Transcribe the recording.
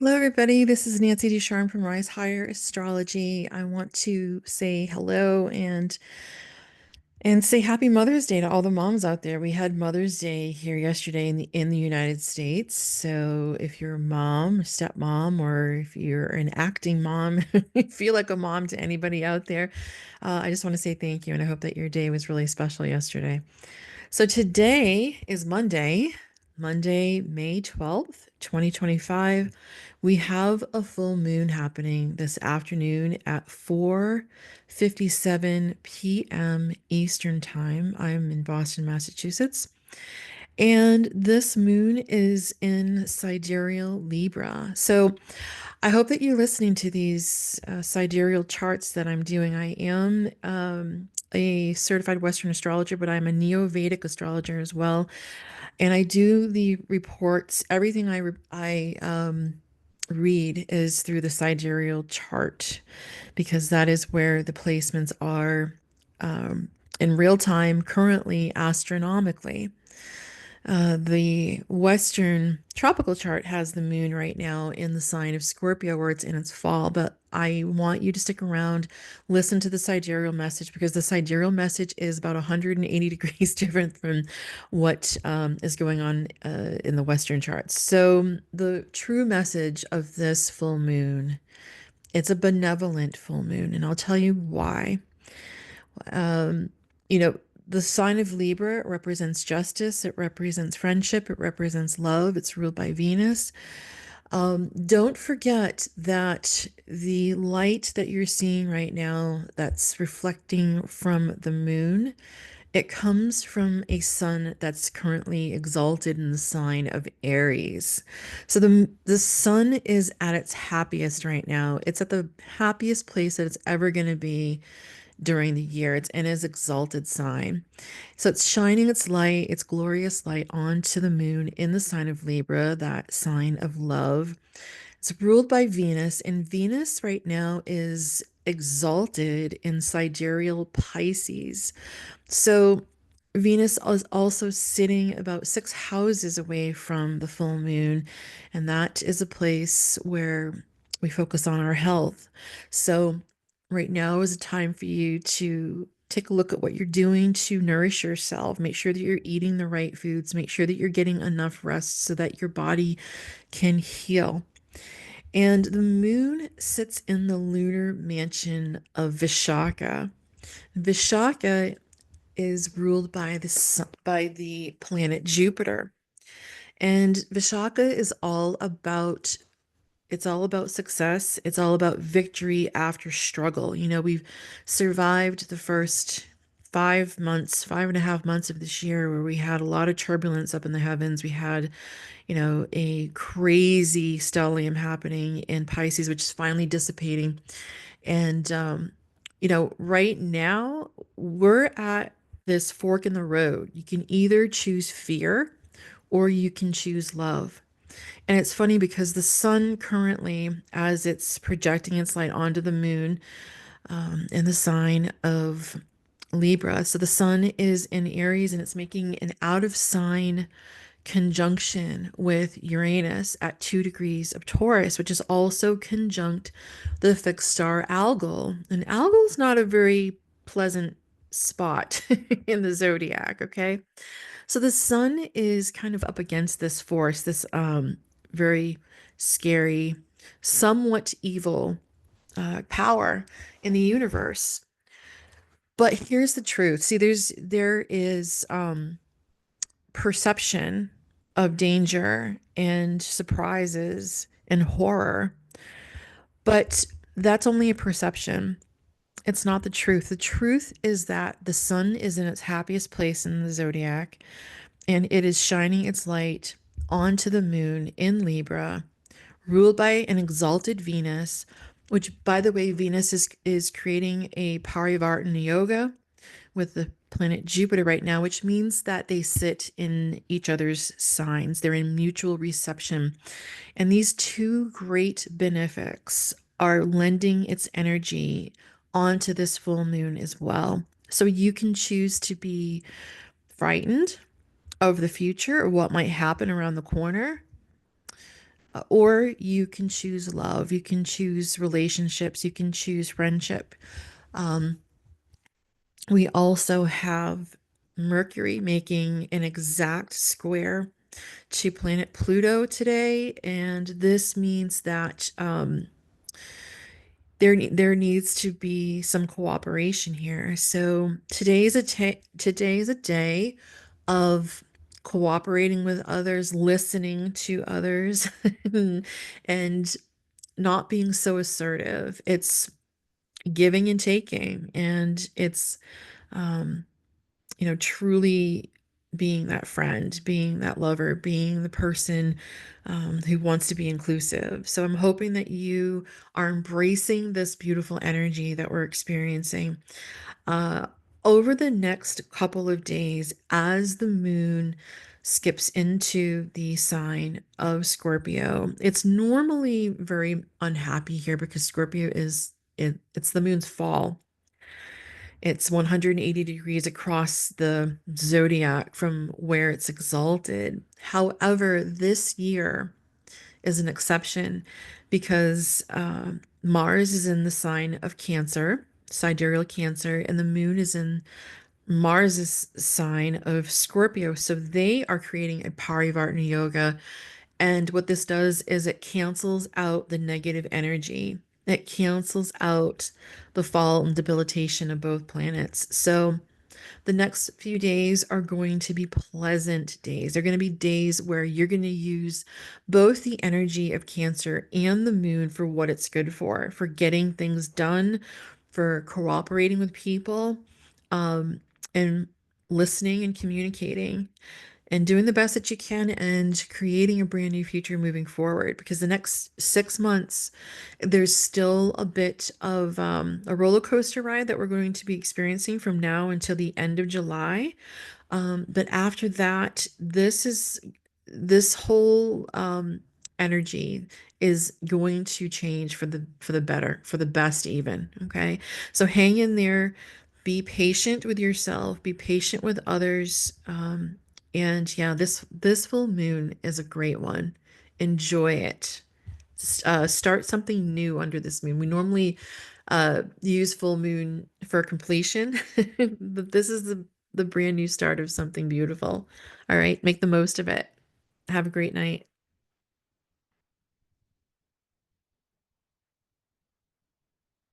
Hello, everybody. This is Nancy Ducharme from Rise Higher Astrology. I want to say hello and say happy Mother's Day to all the moms out there. We had Mother's Day here yesterday in the United States. So if you're a mom, a stepmom, or if you're an acting mom, you feel like a mom to anybody out there, I just want to say thank you, and I hope that your day was really special yesterday. So today is Monday, May 12th, 2025. We have a full moon happening this afternoon at 4:57 p.m. Eastern Time. I'm in Boston, Massachusetts. And this moon is in sidereal Libra. So I hope that you're listening to these sidereal charts that I'm doing. I am a certified Western astrologer, but I'm a Neo-Vedic astrologer as well. And I do the reports. Everything I read is through the sidereal chart because that is where the placements are um, in real time, currently astronomically. The Western tropical chart has the moon right now in the sign of Scorpio, where it's in its fall. But I want you to stick around, listen to the sidereal message, because the sidereal message is about 180 degrees different from what is going on in the Western charts. So, the true message of this full moon, it's a benevolent full moon, and I'll tell you why. Um, you know, the sign of Libra represents justice, it represents friendship, it represents love, it's ruled by Venus. Don't forget that the light that you're seeing right now that's reflecting from the moon, it comes from a sun that's currently exalted in the sign of Aries. So the sun is at its happiest right now. It's at the happiest place that it's ever going to be during the year. It's in his exalted sign. So it's shining its light, its glorious light onto the moon in the sign of Libra, that sign of love. It's ruled by Venus, and Venus right now is exalted in sidereal Pisces. So Venus is also sitting about 6 houses away from the full moon, and that is a place where we focus on our health. So right now is a time for you to take a look at what you're doing to nourish yourself. Make sure that you're eating the right foods. Make sure that you're getting enough rest so that your body can heal. And the moon sits in the lunar mansion of Vishaka. Vishaka is ruled by the planet Jupiter. And Vishaka is all about success. It's all about victory after struggle. We've survived the first 5 months, 5.5 months of this year where we had a lot of turbulence up in the heavens. We had, a crazy stellium happening in Pisces, which is finally dissipating. And, right now we're at this fork in the road. You can either choose fear or you can choose love. And it's funny because the sun currently, as it's projecting its light onto the moon, in the sign of Libra. So the sun is in Aries and it's making an out of sign conjunction with Uranus at 2 degrees of Taurus, which is also conjunct the fixed star Algol. And Algol is not a very pleasant spot in the zodiac, okay? So the sun is kind of up against this force, this very scary, somewhat evil power in the universe. But here's the truth. See, there is perception of danger and surprises and horror, but that's only a perception. It's not the truth. The truth is that the sun is in its happiest place in the zodiac, and it is shining its light onto the moon in Libra, ruled by an exalted Venus, which, by the way, Venus is creating a Parivartana yoga with the planet Jupiter right now, which means that they sit in each other's signs. They're in mutual reception. And these two great benefics are lending its energy onto this full moon as well. So you can choose to be frightened of the future or what might happen around the corner, or you can choose love, you can choose relationships, you can choose friendship. Um, we also have Mercury making an exact square to planet Pluto today, and this means that there needs to be some cooperation here. So today is a day of cooperating with others, listening to others, and not being so assertive. It's giving and taking, and it's um, truly being that friend, being that lover, being the person who wants to be inclusive. So I'm hoping that you are embracing this beautiful energy that we're experiencing. Uh, Over the next couple of days, as the moon skips into the sign of Scorpio, it's normally very unhappy here because Scorpio it's the moon's fall. It's 180 degrees across the zodiac from where it's exalted. However, this year is an exception because Mars is in the sign of Cancer, sidereal Cancer, and the moon is in Mars's sign of Scorpio. So they are creating a Parivartana yoga. And what this does is it cancels out the negative energy. It cancels out the fall and debilitation of both planets. So the next few days are going to be pleasant days. They're going to be days where you're going to use both the energy of Cancer and the moon for what it's good for getting things done, for cooperating with people, um, and listening and communicating and doing the best that you can and creating a brand new future moving forward. Because the next 6 months, there's still a bit of a roller coaster ride that we're going to be experiencing from now until the end of July. But after that, this whole energy is going to change for the better, for the best even. Okay. So hang in there, be patient with yourself, be patient with others. And yeah, this full moon is a great one. Enjoy it. Start something new under this moon. We normally use full moon for completion, but this is the brand new start of something beautiful. All right, make the most of it. Have a great night.